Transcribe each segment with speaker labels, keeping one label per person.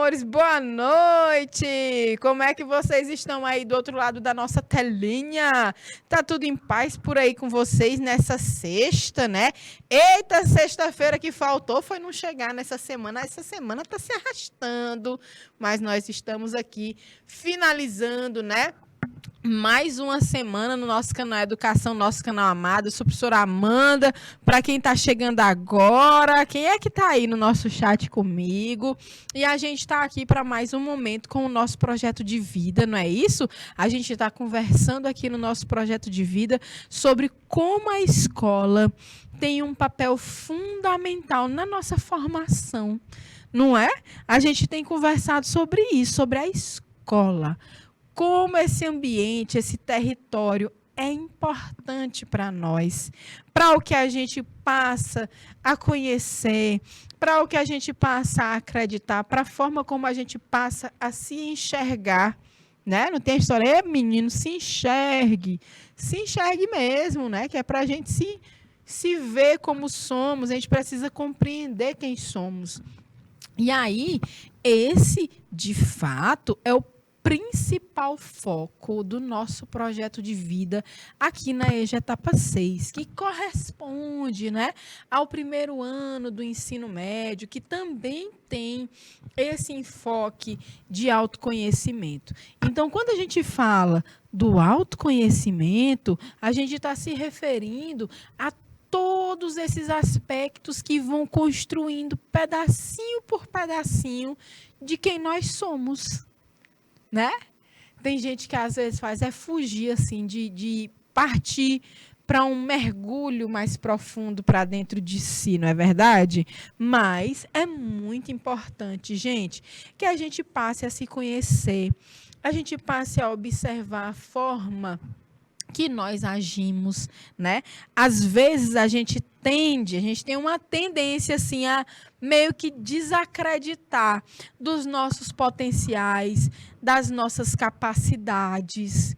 Speaker 1: amores, boa noite! Como é que vocês estão aí do outro lado da nossa telinha? Tá tudo em paz por aí com vocês nessa sexta, né? Eita, sexta-feira que faltou foi não chegar nessa semana. Essa semana tá se arrastando, mas nós estamos aqui finalizando, né? Mais uma semana no nosso canal Educação, nosso canal amado. Eu sou a professora Amanda. Para quem está chegando agora, quem é que está aí no nosso chat comigo? E a gente está aqui para mais um momento com o nosso projeto de vida, não é isso? A gente está conversando aqui no nosso projeto de vida sobre como a escola tem um papel fundamental na nossa formação, não é? A gente tem conversado sobre isso, sobre a escola. Como esse ambiente, esse território é importante para nós, para o que a gente passa a conhecer, para o que a gente passa a acreditar, para a forma como a gente passa a se enxergar, né? Não tem a história, menino, se enxergue mesmo, né? Que é para a gente se ver como somos, a gente precisa compreender quem somos. E aí, esse, de fato, é o principal foco do nosso projeto de vida aqui na EJA Etapa 6, que corresponde, né, ao primeiro ano do ensino médio, que também tem esse enfoque de autoconhecimento. Então, quando a gente fala do autoconhecimento, a gente está se referindo a todos esses aspectos que vão construindo pedacinho por pedacinho de quem nós somos. Né? Tem gente que às vezes faz fugir assim de partir para um mergulho mais profundo para dentro de si, não é verdade? Mas é muito importante, gente, que a gente passe a se conhecer, a gente passe a observar a forma que nós agimos, né? Às vezes a gente tem uma tendência assim a meio que desacreditar dos nossos potenciais, das nossas capacidades.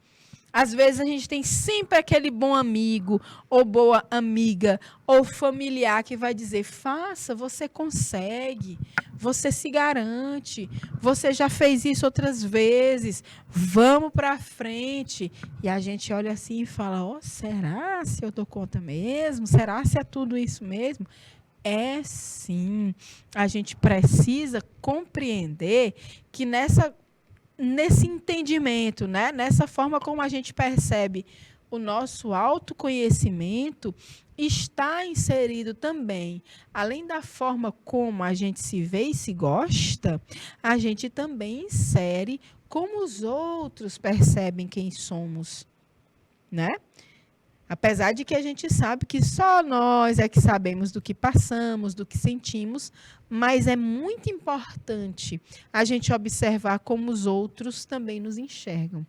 Speaker 1: Às vezes a gente tem sempre aquele bom amigo, ou boa amiga, ou familiar que vai dizer, faça, você consegue, você se garante, você já fez isso outras vezes, vamos para frente. E a gente olha assim e fala, será se eu dou conta mesmo? Será se é tudo isso mesmo? É sim, a gente precisa compreender que nesse entendimento, né? Nessa forma como a gente percebe o nosso autoconhecimento, está inserido também, além da forma como a gente se vê e se gosta, a gente também insere como os outros percebem quem somos, né? Apesar de que a gente sabe que só nós é que sabemos do que passamos, do que sentimos, mas é muito importante a gente observar como os outros também nos enxergam.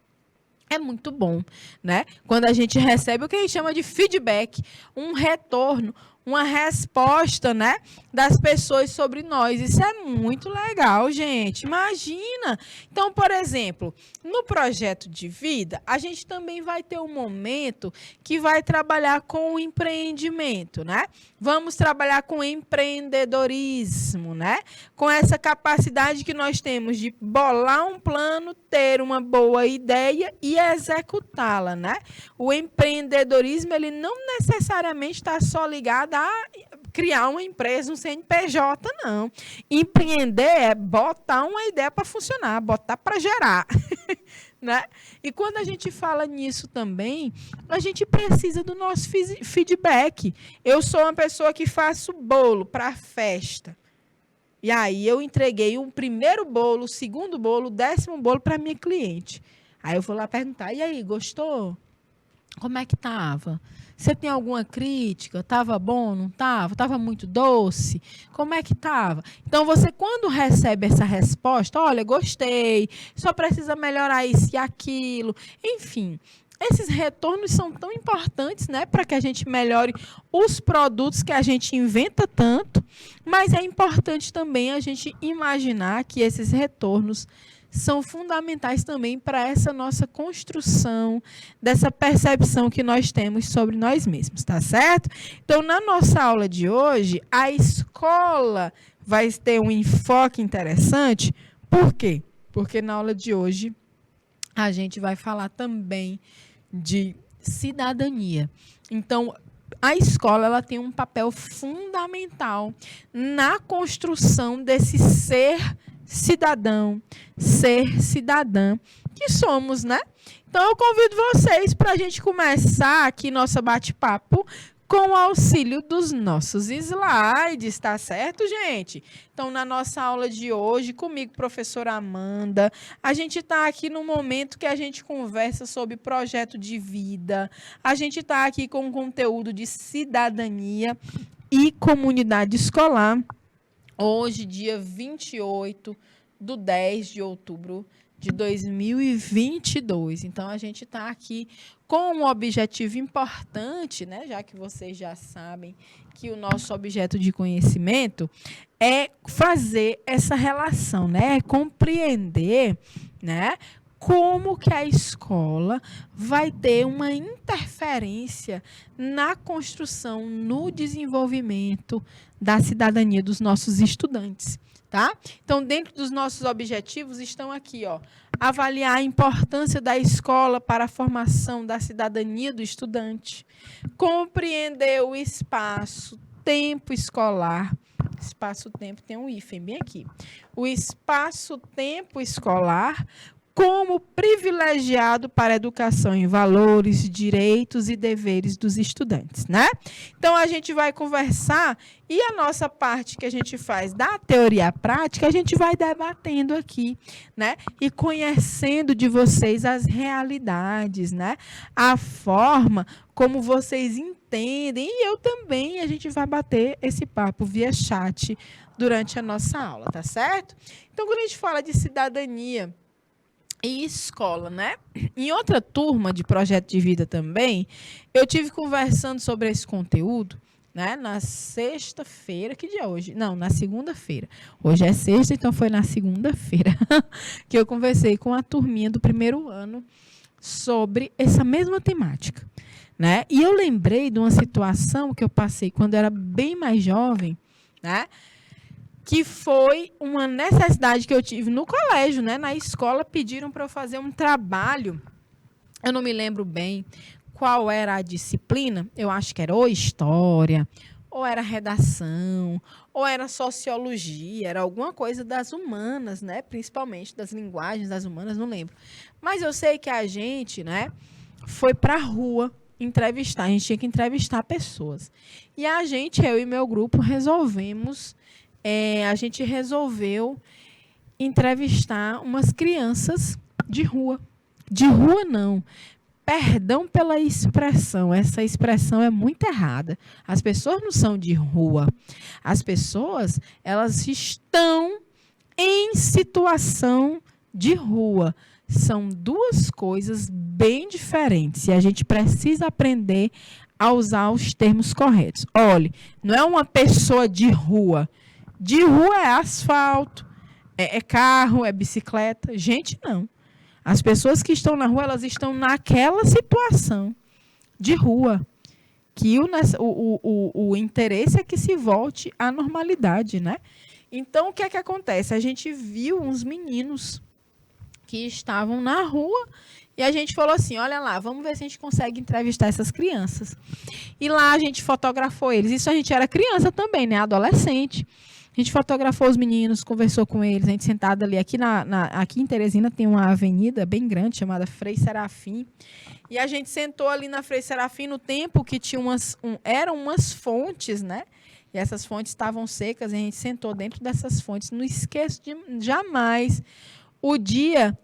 Speaker 1: É muito bom, né? Quando a gente recebe o que a gente chama de feedback, um retorno, uma resposta, né, das pessoas sobre nós. Isso é muito legal, gente. Imagina. Então, por exemplo, no projeto de vida, a gente também vai ter um momento que vai trabalhar com o empreendimento, né? Vamos trabalhar com empreendedorismo, né? Com essa capacidade que nós temos de bolar um plano, ter uma boa ideia e executá-la, né? O empreendedorismo, ele não necessariamente está só ligado a criar uma empresa, um CNPJ, não. Empreender é botar uma ideia para funcionar, botar para gerar. Né? E quando a gente fala nisso também, a gente precisa do nosso feedback. Eu sou uma pessoa que faço bolo para festa. E aí eu entreguei um primeiro bolo, o segundo bolo, o 10º bolo para minha cliente. Aí eu vou lá perguntar, e aí, gostou? Como é que estava? Você tem alguma crítica? Estava bom? Não estava? Estava muito doce? Como é que estava? Então, você, quando recebe essa resposta, olha, gostei, só precisa melhorar isso e aquilo. Enfim, esses retornos são tão importantes, né, para que a gente melhore os produtos que a gente inventa tanto, mas é importante também a gente imaginar que esses retornos são fundamentais também para essa nossa construção, dessa percepção que nós temos sobre nós mesmos, tá certo? Então, na nossa aula de hoje, a escola vai ter um enfoque interessante. Por quê? Porque na aula de hoje a gente vai falar também de cidadania. Então, a escola ela tem um papel fundamental na construção desse ser cidadão, ser cidadã que somos, né? Então, eu convido vocês para a gente começar aqui nosso bate-papo com o auxílio dos nossos slides, tá certo, gente? Então, na nossa aula de hoje, comigo, professora Amanda, a gente está aqui no momento que a gente conversa sobre projeto de vida, a gente está aqui com um conteúdo de cidadania e comunidade escolar, hoje, dia 28/10 de 2022. Então, a gente está aqui com um objetivo importante, né? Já que vocês já sabem que o nosso objeto de conhecimento é fazer essa relação, né? É compreender, né? Como que a escola vai ter uma interferência na construção, no desenvolvimento da cidadania dos nossos estudantes. Tá? Então, dentro dos nossos objetivos estão aqui, ó, avaliar a importância da escola para a formação da cidadania do estudante, compreender o espaço-tempo escolar, espaço-tempo tem um hífen bem aqui, o espaço-tempo escolar como privilegiado para a educação em valores, direitos e deveres dos estudantes, né? Então, a gente vai conversar e a nossa parte que a gente faz da teoria à prática, a gente vai debatendo aqui, né? E conhecendo de vocês as realidades, né? A forma como vocês entendem. E eu também, a gente vai bater esse papo via chat durante a nossa aula, tá certo? Então, quando a gente fala de cidadania e escola, né? Em outra turma de projeto de vida também, eu tive conversando sobre esse conteúdo, né? Na sexta-feira, que dia é hoje? Não, na segunda-feira. Hoje é sexta, então foi na segunda-feira que eu conversei com a turminha do primeiro ano sobre essa mesma temática, né? E eu lembrei de uma situação que eu passei quando eu era bem mais jovem, né? Que foi uma necessidade que eu tive no colégio, né? Na escola, pediram para eu fazer um trabalho. Eu não me lembro bem qual era a disciplina. Eu acho que era ou história, ou era redação, ou era sociologia, era alguma coisa das humanas, né? Principalmente das linguagens das humanas, não lembro. Mas eu sei que a gente, né, foi para a rua entrevistar. A gente tinha que entrevistar pessoas. E a gente, eu e meu grupo, a gente resolveu entrevistar umas crianças de rua. De rua, não. Perdão pela expressão. Essa expressão é muito errada. As pessoas não são de rua. As pessoas, elas estão em situação de rua. São duas coisas bem diferentes. E a gente precisa aprender a usar os termos corretos. Olhe, não é uma pessoa de rua. De rua é asfalto, é carro, é bicicleta. Gente, não. As pessoas que estão na rua, elas estão naquela situação de rua. Que o interesse é que se volte à normalidade, né? Então, o que é que acontece? A gente viu uns meninos que estavam na rua e a gente falou assim, olha lá, vamos ver se a gente consegue entrevistar essas crianças. E lá a gente fotografou eles. Isso a gente era criança também, né? Adolescente. A gente fotografou os meninos, conversou com eles, a gente sentada ali. Aqui aqui em Teresina tem uma avenida bem grande chamada Frei Serafim. E a gente sentou ali na Frei Serafim no tempo que tinha eram umas fontes, né? E essas fontes estavam secas e a gente sentou dentro dessas fontes. Não esqueço jamais o dia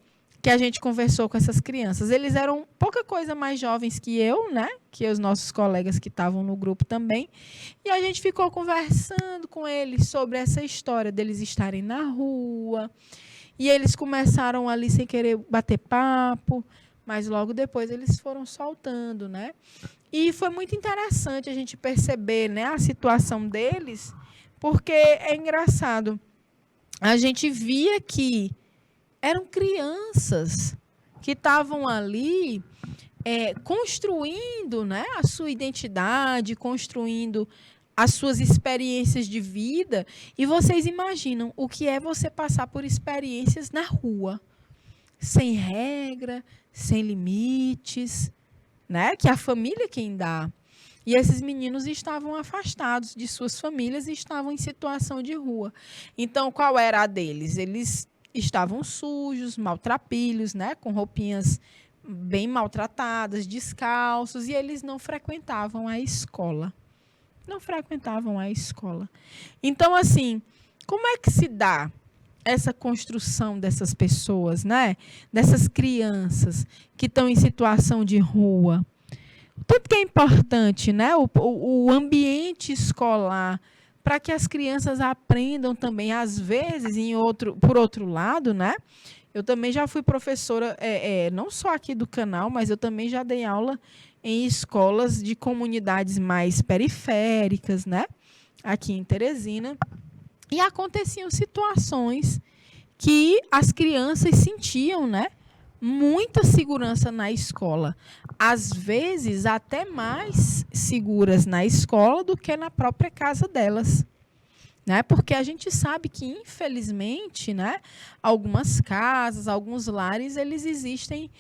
Speaker 1: que a gente conversou com essas crianças. Eles eram pouca coisa mais jovens que eu, né? Que os nossos colegas que estavam no grupo também. E a gente ficou conversando com eles sobre essa história deles estarem na rua. E eles começaram ali sem querer bater papo, mas logo depois eles foram soltando, né? E foi muito interessante a gente perceber, né, a situação deles, porque é engraçado. A gente via que eram crianças que estavam ali construindo, né, a sua identidade, construindo as suas experiências de vida, e vocês imaginam o que é você passar por experiências na rua, sem regra, sem limites, né? Que a família quem dá. E esses meninos estavam afastados de suas famílias e estavam em situação de rua. Então, qual era a deles? Eles estavam sujos, maltrapilhos, né? Com roupinhas bem maltratadas, descalços, e eles não frequentavam a escola. Não frequentavam a escola. Então, assim, como é que se dá essa construção dessas pessoas, né? Dessas crianças que estão em situação de rua? Tudo que é importante, né? O ambiente escolar, para que as crianças aprendam também, às vezes, por outro lado, né? Eu também já fui professora, não só aqui do canal, mas eu também já dei aula em escolas de comunidades mais periféricas, né? Aqui em Teresina. E aconteciam situações que as crianças sentiam, né? Muita segurança na escola. Às vezes, até mais seguras na escola do que na própria casa delas. Né? Porque a gente sabe que, infelizmente, né, algumas casas, alguns lares, eles existem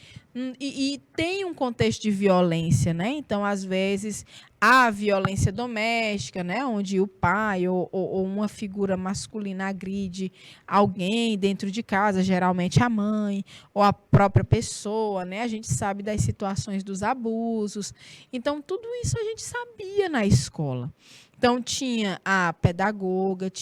Speaker 1: e tem um contexto de violência. Né? Então, às vezes, há violência doméstica, né, onde o pai ou uma figura masculina agride alguém dentro de casa, geralmente a mãe ou a própria pessoa. Né? A gente sabe das situações dos abusos. Então, tudo isso a gente sabia na escola. Então, tinha a pedagoga,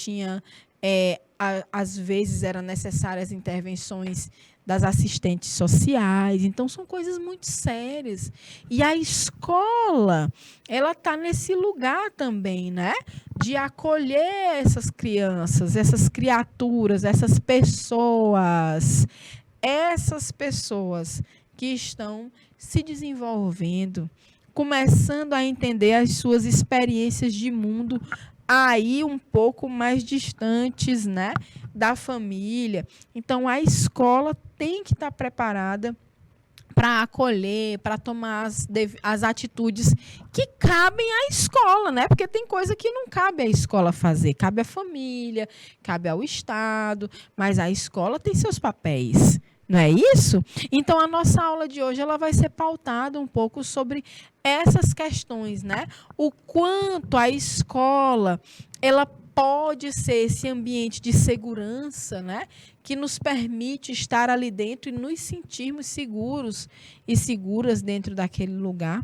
Speaker 1: às vezes eram necessárias intervenções das assistentes sociais. Então, são coisas muito sérias. E a escola, ela está nesse lugar também, né? De acolher essas crianças, essas criaturas, essas pessoas que estão se desenvolvendo, começando a entender as suas experiências de mundo aí um pouco mais distantes, né, da família. Então, a escola tem que estar preparada para acolher, para tomar as atitudes que cabem à escola, né? Porque tem coisa que não cabe à escola fazer, cabe à família, cabe ao Estado, mas a escola tem seus papéis. Não é isso? Então, a nossa aula de hoje ela vai ser pautada um pouco sobre essas questões, né? O quanto a escola ela pode ser esse ambiente de segurança, né? Que nos permite estar ali dentro e nos sentirmos seguros e seguras dentro daquele lugar.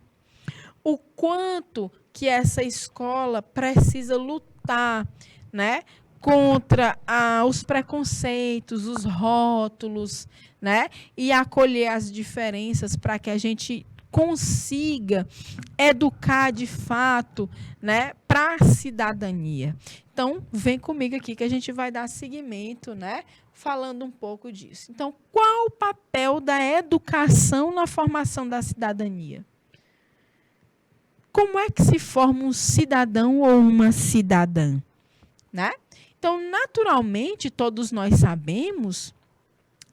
Speaker 1: O quanto que essa escola precisa lutar, né? Contra os preconceitos, os rótulos, né? E acolher as diferenças para que a gente consiga educar de fato, né? Para a cidadania. Então, vem comigo aqui que a gente vai dar seguimento, né? Falando um pouco disso. Então, qual o papel da educação na formação da cidadania? Como é que se forma um cidadão ou uma cidadã? Né? Então, naturalmente, todos nós sabemos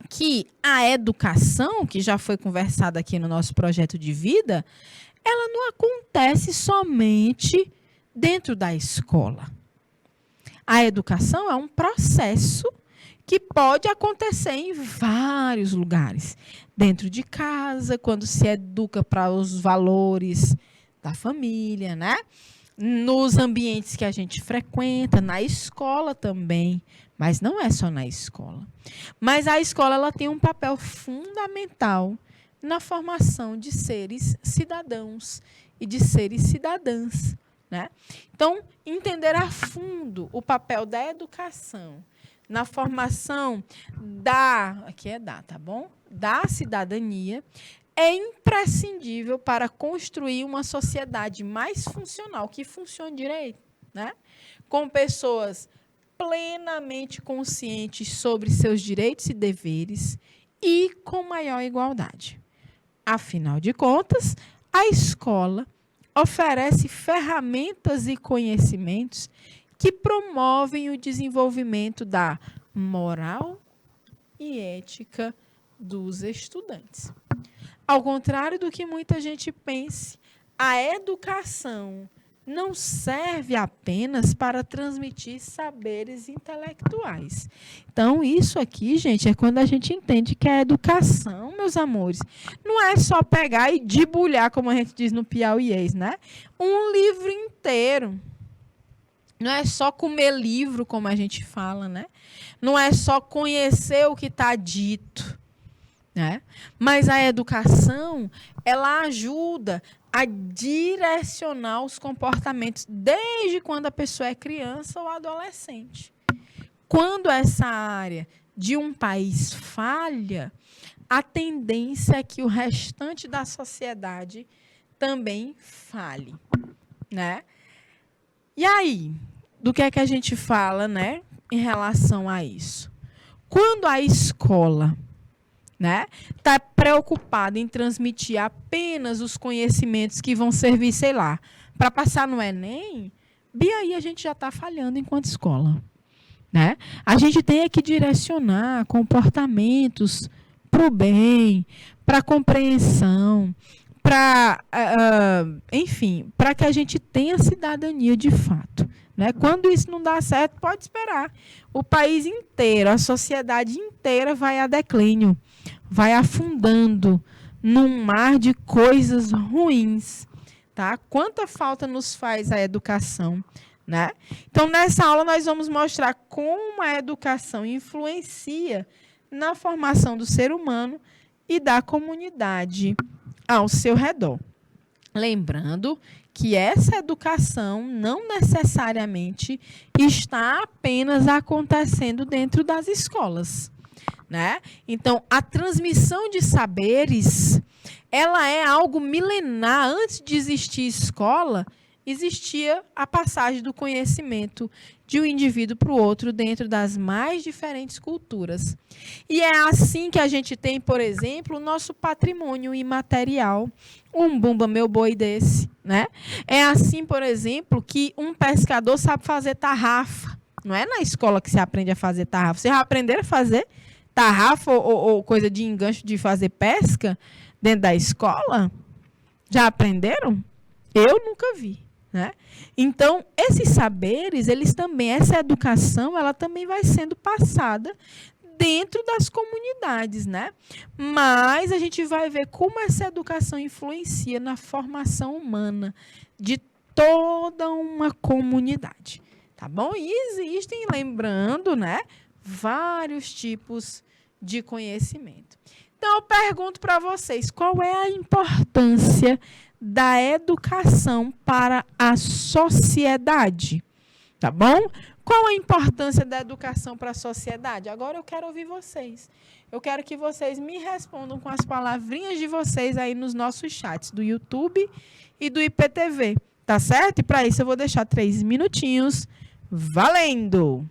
Speaker 1: que a educação, que já foi conversada aqui no nosso projeto de vida, ela não acontece somente dentro da escola. A educação é um processo que pode acontecer em vários lugares. Dentro de casa, quando se educa para os valores da família, né? Nos ambientes que a gente frequenta, na escola também, mas não é só na escola. Mas a escola ela tem um papel fundamental na formação de seres cidadãos e de seres cidadãs, né? Então, entender a fundo o papel da educação na formação da cidadania é imprescindível para construir uma sociedade mais funcional, que funcione direito, né? Com pessoas plenamente conscientes sobre seus direitos e deveres e com maior igualdade. Afinal de contas, a escola oferece ferramentas e conhecimentos que promovem o desenvolvimento da moral e ética dos estudantes. Ao contrário do que muita gente pense, a educação não serve apenas para transmitir saberes intelectuais. Então, isso aqui, gente, é quando a gente entende que a educação, meus amores, não é só pegar e debulhar, como a gente diz no piauiês, né? Um livro inteiro. Não é só comer livro, como a gente fala, né? Não é só conhecer o que está dito, né? Mas a educação, ela ajuda a direcionar os comportamentos desde quando a pessoa é criança ou adolescente. Quando essa área de um país falha, a tendência é que o restante da sociedade também falhe, né? E aí, do que é que a gente fala, né, em relação a isso? Quando a escola, né, está preocupada em transmitir apenas os conhecimentos que vão servir, sei lá, para passar no Enem, bem aí a gente já está falhando enquanto escola, né? A gente tem que direcionar comportamentos para o bem, para a compreensão, para, enfim, para que a gente tenha cidadania de fato. Né? Quando isso não dá certo, pode esperar. O país inteiro, a sociedade inteira vai a declínio, vai afundando num mar de coisas ruins. Tá? Quanta falta nos faz a educação. Né? Então, nessa aula, nós vamos mostrar como a educação influencia na formação do ser humano e da comunidade ao seu redor. Lembrando que essa educação não necessariamente está apenas acontecendo dentro das escolas, né? Então, a transmissão de saberes, ela é algo milenar. Antes de existir escola, existia a passagem do conhecimento de um indivíduo para o outro dentro das mais diferentes culturas. E é assim que a gente tem, por exemplo, o nosso patrimônio imaterial, um bumba meu boi desse, né? É assim, por exemplo, que um pescador sabe fazer tarrafa. Não é na escola que se aprende a fazer tarrafa. Vocês já aprenderam a fazer tarrafa ou coisa de enganche de fazer pesca dentro da escola? Já aprenderam? Eu nunca vi. Né? Então, esses saberes, eles também, essa educação, ela também vai sendo passada dentro das comunidades, né? Mas a gente vai ver como essa educação influencia na formação humana de toda uma comunidade, tá bom? E existem, lembrando, né, vários tipos de conhecimento. Então, eu pergunto para vocês, qual é a importância da educação para a sociedade? Tá bom? Qual a importância da educação para a sociedade? Agora eu quero ouvir vocês. Eu quero que vocês me respondam com as palavrinhas de vocês aí nos nossos chats do YouTube e do IPTV. Tá certo? E para isso eu vou deixar 3 minutinhos. Valendo!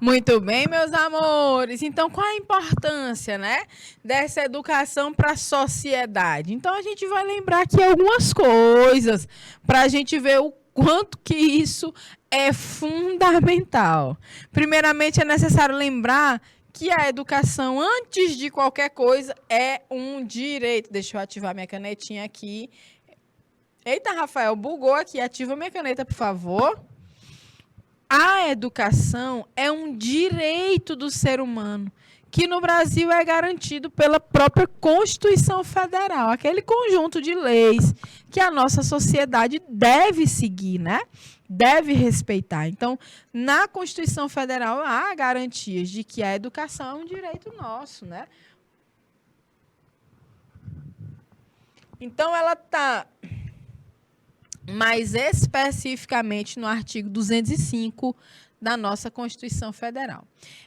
Speaker 1: Muito bem, meus amores. Então, qual a importância, né, dessa educação para a sociedade? Então, a gente vai lembrar aqui algumas coisas para a gente ver o quanto que isso é fundamental. Primeiramente, é necessário lembrar que a educação, antes de qualquer coisa, é um direito. Deixa eu ativar minha canetinha aqui. Eita, Rafael, bugou aqui. Ativa minha caneta, por favor. A educação é um direito do ser humano, que no Brasil é garantido pela própria Constituição Federal, aquele conjunto de leis que a nossa sociedade deve seguir, né? Deve respeitar. Então, na Constituição Federal há garantias de que a educação é um direito nosso, né? Então, ela está mais especificamente no artigo 205 da nossa Constituição Federal.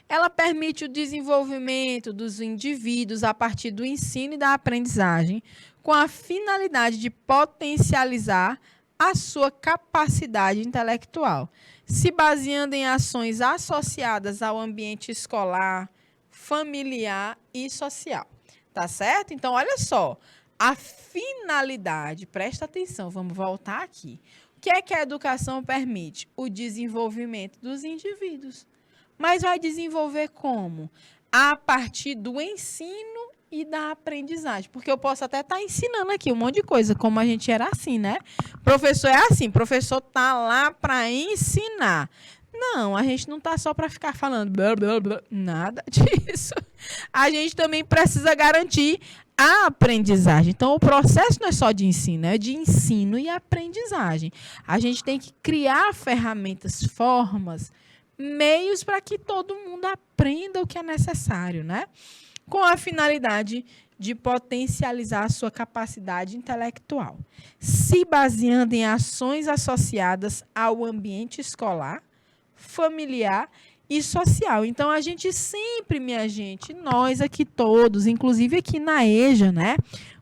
Speaker 1: Ela permite o desenvolvimento dos indivíduos a partir do ensino e da aprendizagem, com a finalidade de potencializar a sua capacidade intelectual, se baseando em ações associadas ao ambiente escolar, familiar e social. Tá certo? Então, olha só. A finalidade, presta atenção, vamos voltar aqui. O que é que a educação permite? O desenvolvimento dos indivíduos. Mas vai desenvolver como? A partir do ensino e da aprendizagem. Porque eu posso até estar ensinando aqui um monte de coisa, como a gente era assim, né? Professor é assim, professor está lá para ensinar. Não, a gente não está só para ficar falando blá, blá, blá, nada disso. A gente também precisa garantir a aprendizagem. Então, o processo não é só de ensino, é de ensino e aprendizagem. A gente tem que criar ferramentas, formas, meios para que todo mundo aprenda o que é necessário, né? Com a finalidade de potencializar a sua capacidade intelectual, se baseando em ações associadas ao ambiente escolar, familiar e social. Então, a gente sempre, minha gente, nós aqui todos, inclusive aqui na EJA, né?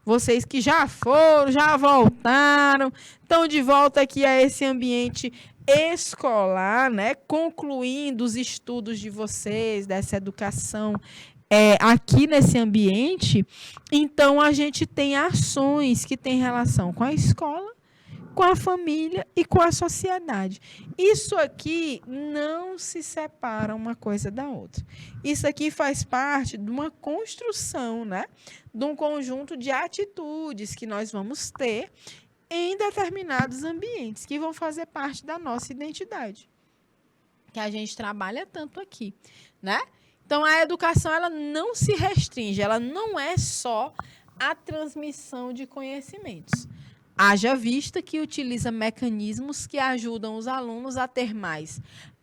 Speaker 1: Vocês que já foram, já voltaram, estão de volta aqui a esse ambiente escolar, né? Concluindo os estudos de vocês, dessa educação aqui nesse ambiente. Então, a gente tem ações que têm relação com a escola, com a família e com a sociedade. Isso aqui não se separa uma coisa da outra. Isso aqui faz parte de uma construção, né? De um conjunto de atitudes que nós vamos ter em determinados ambientes, que vão fazer parte da nossa identidade, que a gente trabalha tanto aqui, né? Então, a educação, ela não se restringe, ela não é só a transmissão de conhecimentos. Haja vista que utiliza mecanismos que ajudam os alunos a ter mais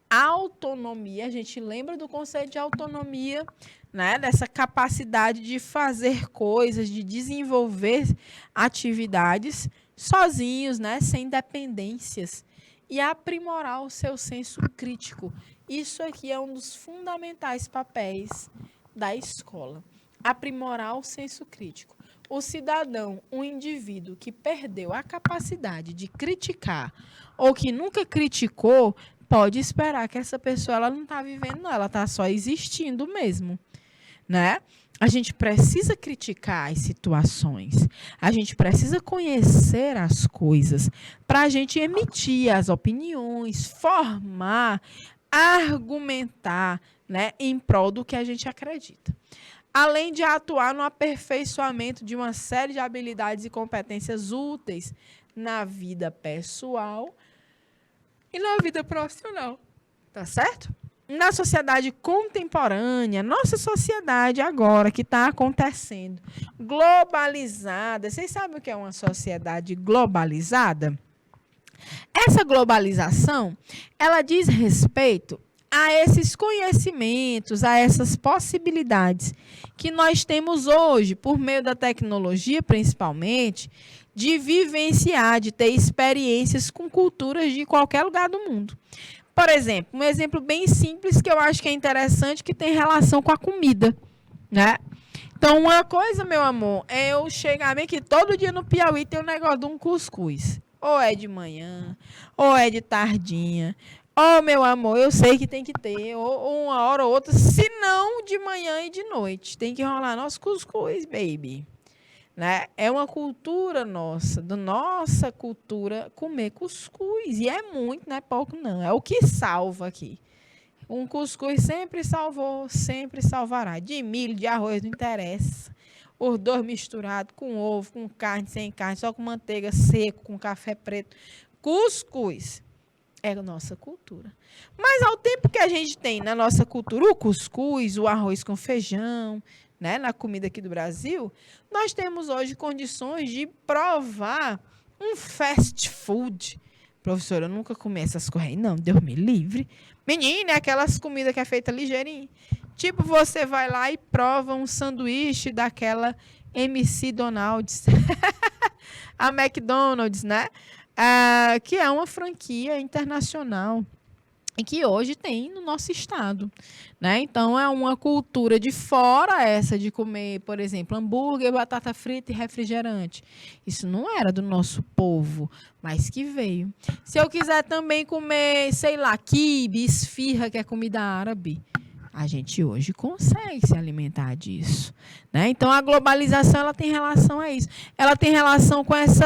Speaker 1: autonomia. A gente lembra do conceito de autonomia, né? Dessa capacidade de fazer coisas, de desenvolver atividades sozinhos, né? Sem dependências. E aprimorar o seu senso crítico. Isso aqui é um dos fundamentais papéis da escola. Aprimorar o senso crítico. O cidadão, um indivíduo que perdeu a capacidade de criticar ou que nunca criticou, pode esperar que essa pessoa ela não está vivendo, não, ela está só existindo mesmo, né? A gente precisa criticar as situações, a gente precisa conhecer as coisas para a gente emitir as opiniões, formar, argumentar, né, em prol do que a gente acredita. Além de atuar no aperfeiçoamento de uma série de habilidades e competências úteis na vida pessoal e na vida profissional. Tá certo? Na sociedade contemporânea, nossa sociedade agora que está acontecendo, globalizada. Vocês sabem o que é uma sociedade globalizada? Essa globalização, ela diz respeito a esses conhecimentos, a essas possibilidades que nós temos hoje, por meio da tecnologia, principalmente, de vivenciar, de ter experiências com culturas de qualquer lugar do mundo. Por exemplo, um exemplo bem simples que eu acho que é interessante, que tem relação com a comida, né? Então, uma coisa, meu amor, é eu chegar bem que todo dia no Piauí tem um negócio de um cuscuz. Ou é de manhã, ou é de tardinha, Oh, meu amor, eu sei que tem que ter, ou uma hora ou outra, se não de manhã e de noite. Tem que rolar nosso cuscuz, baby. Né? É uma cultura nossa, da nossa cultura, comer cuscuz. E é muito, não é pouco, não. É o que salva aqui. Um cuscuz sempre salvou, sempre salvará. De milho, de arroz, não interessa. Os dois misturados, com ovo, com carne, sem carne, só com manteiga, seco, com café preto. Cuscuz é a nossa cultura. Mas ao tempo que a gente tem na nossa cultura o cuscuz, o arroz com feijão, né, na comida aqui do Brasil, nós temos hoje condições de provar um fast food. Professora, eu nunca comi essas coisas aí, não, Deus me livre. Menina, é aquelas comidas que é feita ligeirinho. Tipo, você vai lá e prova um sanduíche daquela MC Donald's, a McDonald's, né? Que é uma franquia internacional e que hoje tem no nosso estado, né? Então é uma cultura de fora essa de comer, por exemplo, hambúrguer, batata frita e refrigerante. Isso não era do nosso povo, mas que veio. Se eu quiser também comer, sei lá, quibe, esfirra, que é comida árabe, a gente hoje consegue se alimentar disso, né? Então a globalização ela tem relação a isso. Ela tem relação com essa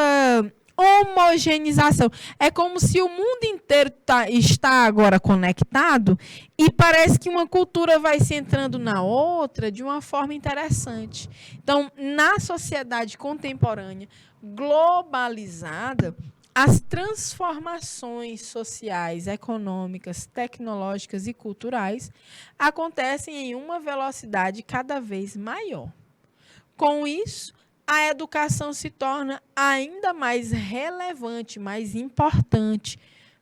Speaker 1: homogeneização. É como se o mundo inteiro está agora conectado e parece que uma cultura vai se entrando na outra de uma forma interessante. Então, na sociedade contemporânea, globalizada, as transformações sociais, econômicas, tecnológicas e culturais acontecem em uma velocidade cada vez maior. Com isso, a educação se torna ainda mais relevante, mais importante,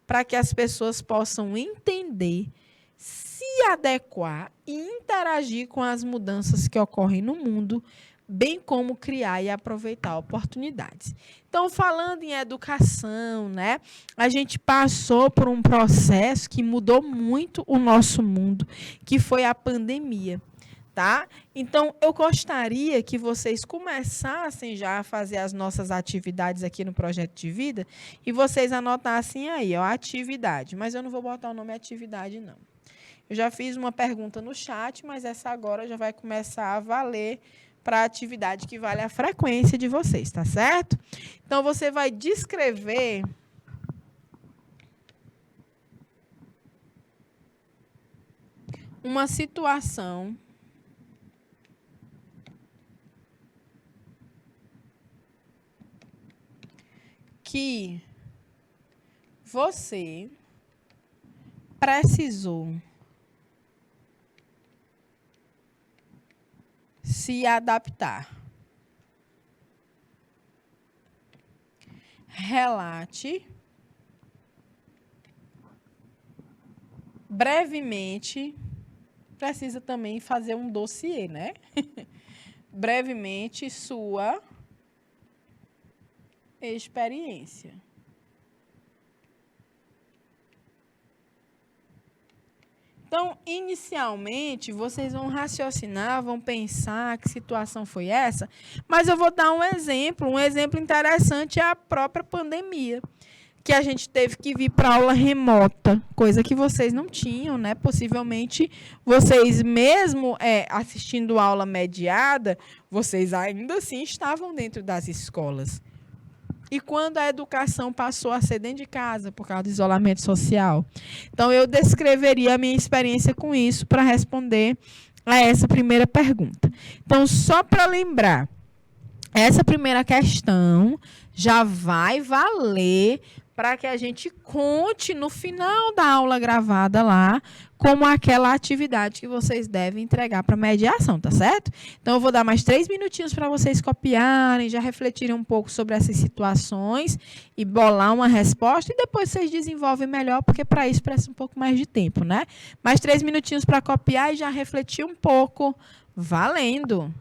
Speaker 1: para que as pessoas possam entender, se adequar e interagir com as mudanças que ocorrem no mundo, bem como criar e aproveitar oportunidades. Então, falando em educação, né, a gente passou por um processo que mudou muito o nosso mundo, que foi a pandemia. Tá? Então, eu gostaria que vocês começassem já a fazer as nossas atividades aqui no Projeto de Vida e vocês anotassem aí, ó, atividade. Mas eu não vou botar o nome atividade, não. Eu já fiz uma pergunta no chat, mas essa agora já vai começar a valer para a atividade que vale a frequência de vocês, tá certo? Então, você vai descrever uma situação que você precisou se adaptar. Relate brevemente. Precisa também fazer um dossiê, né? Brevemente sua experiência. Então, inicialmente, vocês vão raciocinar, vão pensar que situação foi essa, mas eu vou dar um exemplo interessante é a própria pandemia, que a gente teve que vir para aula remota, coisa que vocês não tinham, né? Possivelmente, vocês mesmo assistindo aula mediada, vocês ainda assim estavam dentro das escolas. E quando a educação passou a ser dentro de casa, por causa do isolamento social? Então, eu descreveria a minha experiência com isso para responder a essa primeira pergunta. Então, só para lembrar, essa primeira questão já vai valer para que a gente conte no final da aula gravada lá como aquela atividade que vocês devem entregar para a mediação, tá certo? Então, eu vou dar mais 3 minutinhos para vocês copiarem, já refletirem um pouco sobre essas situações e bolar uma resposta, e depois vocês desenvolvem melhor, porque para isso precisa um pouco mais de tempo, né? Mais 3 minutinhos para copiar e já refletir um pouco. Valendo!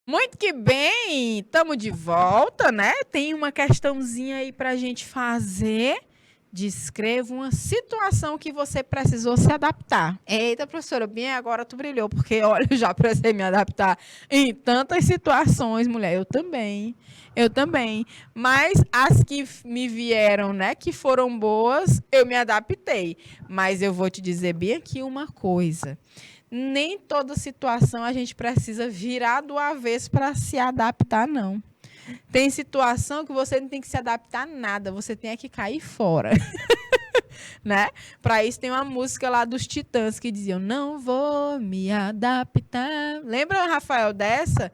Speaker 1: Muito que bem, estamos de volta, né? Tem uma questãozinha aí para a gente fazer. Descreva uma situação que você precisou se adaptar. Eita, professora, bem agora tu brilhou, porque olha, eu já precisei me adaptar em tantas situações, mulher. Eu também. Mas as que me vieram, né, que foram boas, eu me adaptei. Mas eu vou te dizer bem aqui uma coisa. Nem toda situação a gente precisa virar do avesso para se adaptar, não. Tem situação que você não tem que se adaptar a nada, você tem que cair fora. Né? Para isso tem uma música lá dos Titãs que diziam: não vou me adaptar. Lembra, Rafael, dessa?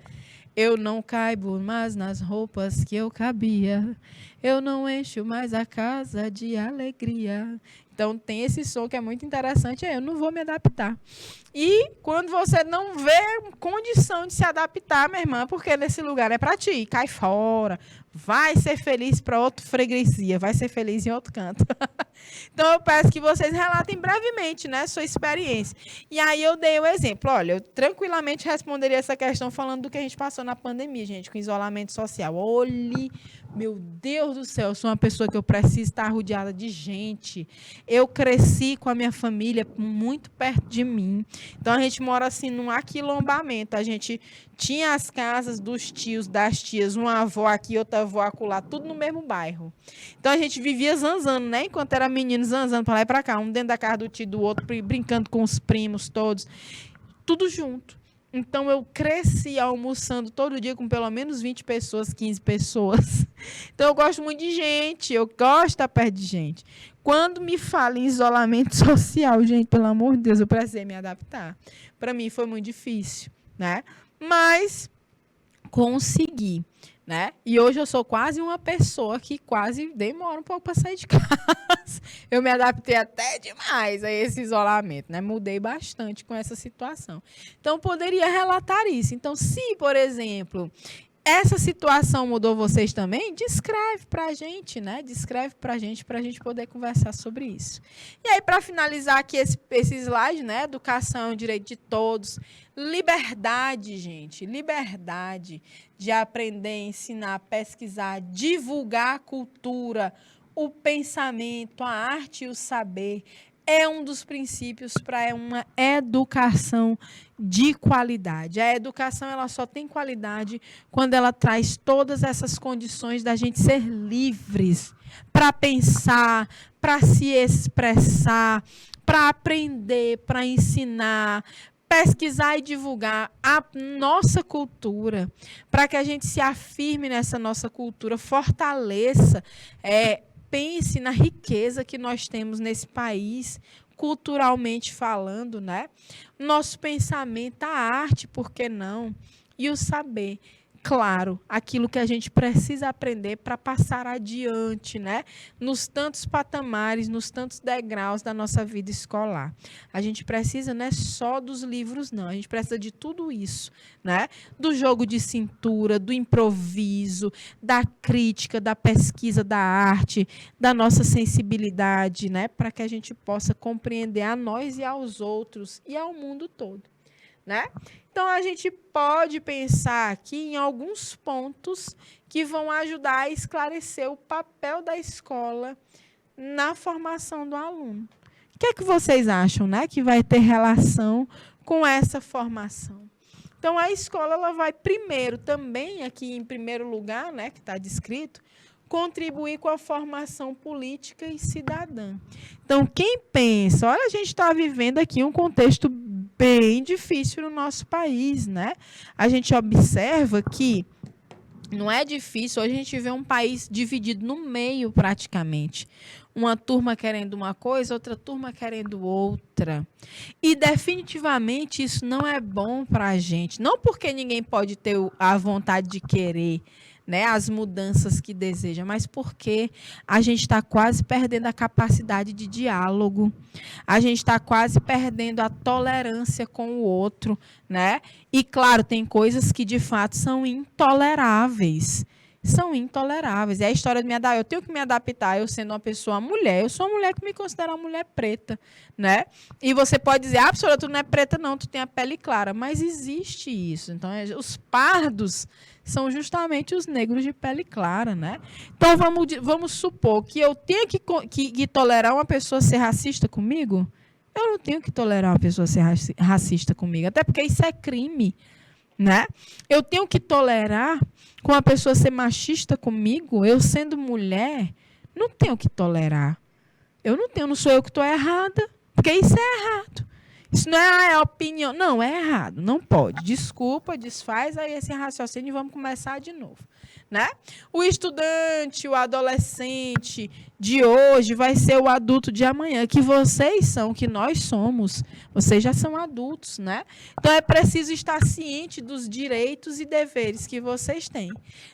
Speaker 1: Eu não caibo mais nas roupas que eu cabia. Eu não encho mais a casa de alegria. Então tem esse som que é muito interessante. Eu não vou me adaptar. E quando você não vê condição de se adaptar, minha irmã, porque nesse lugar é para ti, cai fora. Vai ser feliz para outra freguesia, vai ser feliz em outro canto. Então eu peço que vocês relatem brevemente, né, sua experiência. E aí eu dei o exemplo. Olha, eu tranquilamente responderia essa questão falando do que a gente passou na pandemia, gente, com isolamento social. Olhe, meu Deus do céu, eu sou uma pessoa que eu preciso estar rodeada de gente. Eu cresci com a minha família muito perto de mim. Então a gente mora assim num aquilombamento. A gente tinha as casas dos tios, das tias, uma avó aqui, outra avó acolá, tudo no mesmo bairro. Então a gente vivia zanzando, né? Enquanto era menino, zanzando para lá e para cá, um dentro da casa do tio, do outro, brincando com os primos todos, tudo junto. Então eu cresci almoçando todo dia com pelo menos 20 pessoas, 15 pessoas. Então eu gosto muito de gente, eu gosto de estar perto de gente. Quando me fala em isolamento social, gente, pelo amor de Deus, eu precisei me adaptar. Para mim foi muito difícil, né? Mas consegui, né? E hoje eu sou quase uma pessoa que quase demora um pouco para sair de casa. Eu me adaptei até demais a esse isolamento, né? Mudei bastante com essa situação. Então, poderia relatar isso. Então, se, por exemplo, essa situação mudou vocês também, descreve para a gente, né? Descreve para a gente poder conversar sobre isso. E aí, para finalizar aqui esse slide, né? Educação é um direito de todos. Liberdade, gente. Liberdade de aprender, ensinar, pesquisar, divulgar a cultura, o pensamento, a arte e o saber. É um dos princípios para uma educação de qualidade. A educação ela só tem qualidade quando ela traz todas essas condições da gente ser livres para pensar, para se expressar, para aprender, para ensinar, pesquisar e divulgar a nossa cultura, para que a gente se afirme nessa nossa cultura, fortaleça, pense na riqueza que nós temos nesse país, culturalmente falando, né? Nosso pensamento, a arte, por que não? E o saber. Claro, aquilo que a gente precisa aprender para passar adiante, né? Nos tantos patamares, nos tantos degraus da nossa vida escolar. A gente precisa não é só dos livros, não. A gente precisa de tudo isso, né? Do jogo de cintura, do improviso, da crítica, da pesquisa, da arte, da nossa sensibilidade, né? Para que a gente possa compreender a nós e aos outros e ao mundo todo, né? Então, a gente pode pensar aqui em alguns pontos que vão ajudar a esclarecer o papel da escola na formação do aluno. O que é que vocês acham, né, que vai ter relação com essa formação? Então, a escola ela vai primeiro, também aqui em primeiro lugar, né, que está descrito, contribuir com a formação política e cidadã. Então, quem pensa, olha, a gente está vivendo aqui um contexto bem difícil no nosso país, né? A gente observa que não é difícil, hoje a gente vê um país dividido no meio praticamente. Uma turma querendo uma coisa, outra turma querendo outra. E definitivamente isso não é bom para a gente. Não porque ninguém pode ter a vontade de querer, né, as mudanças que deseja, mas porque a gente está quase perdendo a capacidade de diálogo, a gente está quase perdendo a tolerância com o outro, né? E claro, tem coisas que de fato são intoleráveis. são intoleráveis. É a história de eu tenho que me adaptar, eu sendo uma pessoa mulher, eu sou uma mulher que me considero uma mulher preta, né? E você pode dizer, professora, tu não é preta não, tu tem a pele clara, mas existe isso. Então, os pardos são justamente os negros de pele clara, né? Então, vamos supor que eu tenha que tolerar uma pessoa ser racista comigo? Eu não tenho que tolerar uma pessoa ser racista comigo, até porque isso é crime, né? Eu tenho que tolerar com uma pessoa ser machista comigo, eu sendo mulher, não tenho que tolerar. Não sou eu que estou errada, porque isso é errado. Isso não é a opinião, não, é errado, não pode. Desculpa, desfaz aí esse raciocínio e vamos começar de novo, né? O estudante, o adolescente de hoje vai ser o adulto de amanhã, que vocês são, que nós somos. Vocês já são adultos, né? Então, é preciso estar ciente dos direitos e deveres que vocês têm.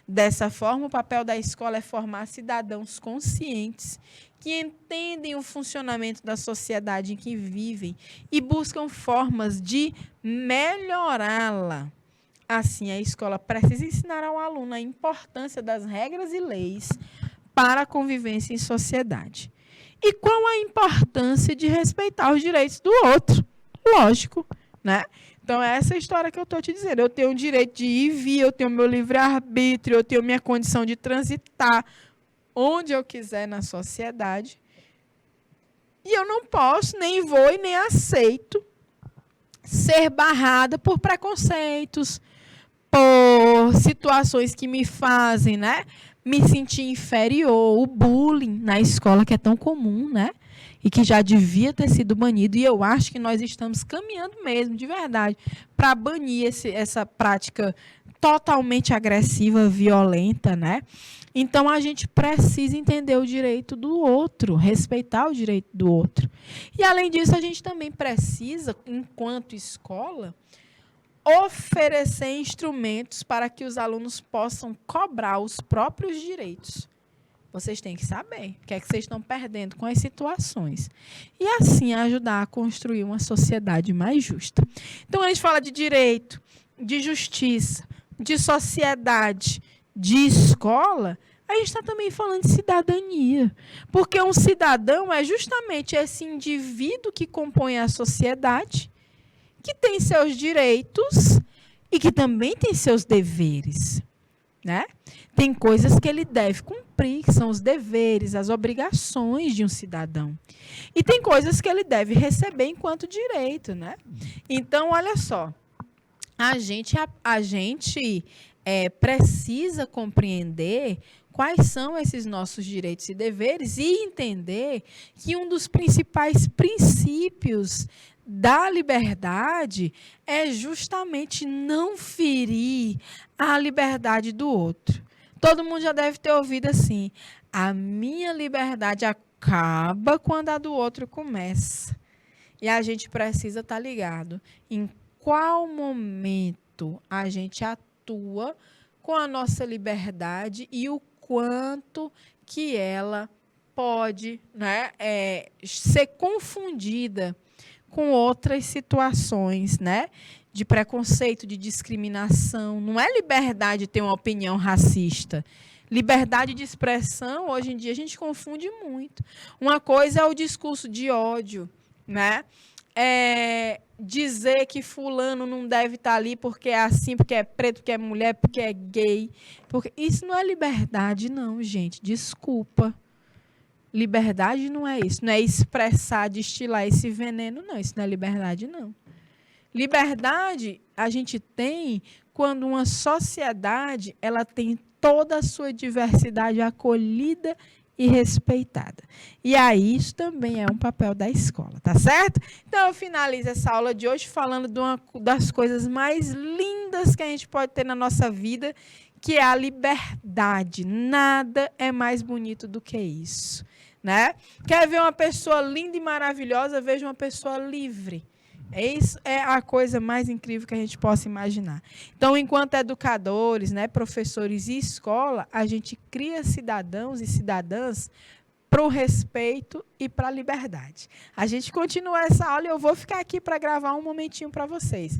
Speaker 1: Dessa forma, o papel da escola é formar cidadãos conscientes que entendem o funcionamento da sociedade em que vivem e buscam formas de melhorá-la. Assim, a escola precisa ensinar ao aluno a importância das regras e leis para a convivência em sociedade. E qual a importância de respeitar os direitos do outro? Lógico, né? Então, é essa história que eu estou te dizendo. Eu tenho o direito de ir e vir, eu tenho meu livre-arbítrio, eu tenho minha condição de transitar onde eu quiser na sociedade. E eu não posso, nem vou e nem aceito ser barrada por preconceitos, por situações que me fazem, né, me sentir inferior, o bullying na escola, que é tão comum, né, e que já devia ter sido banido. E eu acho que nós estamos caminhando mesmo, de verdade, para banir essa prática totalmente agressiva, violenta, né? Então, a gente precisa entender o direito do outro, respeitar o direito do outro. E, além disso, a gente também precisa, enquanto escola, oferecer instrumentos para que os alunos possam cobrar os próprios direitos. Vocês têm que saber o que é que vocês estão perdendo com as situações. E, assim, ajudar a construir uma sociedade mais justa. Então, a gente fala de direito, de justiça, de sociedade, de escola, a gente está também falando de cidadania. Porque um cidadão é justamente esse indivíduo que compõe a sociedade, que tem seus direitos e que também tem seus deveres, né? Tem coisas que ele deve cumprir, que são os deveres, as obrigações de um cidadão. E tem coisas que ele deve receber enquanto direito, né? Então, olha só, a gente precisa compreender quais são esses nossos direitos e deveres e entender que um dos principais princípios da liberdade é justamente não ferir a liberdade do outro. Todo mundo já deve ter ouvido assim: a minha liberdade acaba quando a do outro começa. E a gente precisa estar ligado em qual momento a gente atua com a nossa liberdade e o quanto que ela pode, né, ser confundida com outras situações, né, de preconceito, de discriminação. Não é liberdade ter uma opinião racista. Liberdade de expressão, hoje em dia, a gente confunde muito. Uma coisa é o discurso de ódio, né? Dizer que fulano não deve estar ali porque é assim, porque é preto, porque é mulher, porque é gay. Porque isso não é liberdade, não, gente. Desculpa. Liberdade não é isso. Não é expressar, destilar esse veneno, não. Isso não é liberdade, não. Liberdade a gente tem quando uma sociedade ela tem toda a sua diversidade acolhida e respeitada. E aí, isso também é um papel da escola, tá certo? Então, eu finalizo essa aula de hoje falando de uma das coisas mais lindas que a gente pode ter na nossa vida, que é a liberdade. Nada é mais bonito do que isso, né? Quer ver uma pessoa linda e maravilhosa? Veja uma pessoa livre. Isso é a coisa mais incrível que a gente possa imaginar. Então, enquanto educadores, né, professores e escola, a gente cria cidadãos e cidadãs para o respeito e para a liberdade. A gente continua essa aula e eu vou ficar aqui para gravar um momentinho para vocês.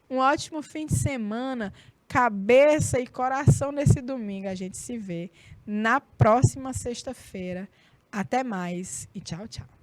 Speaker 1: Um ótimo fim de semana. cabeça e coração nesse domingo. A gente se vê na próxima sexta-feira. Até mais e tchau, tchau.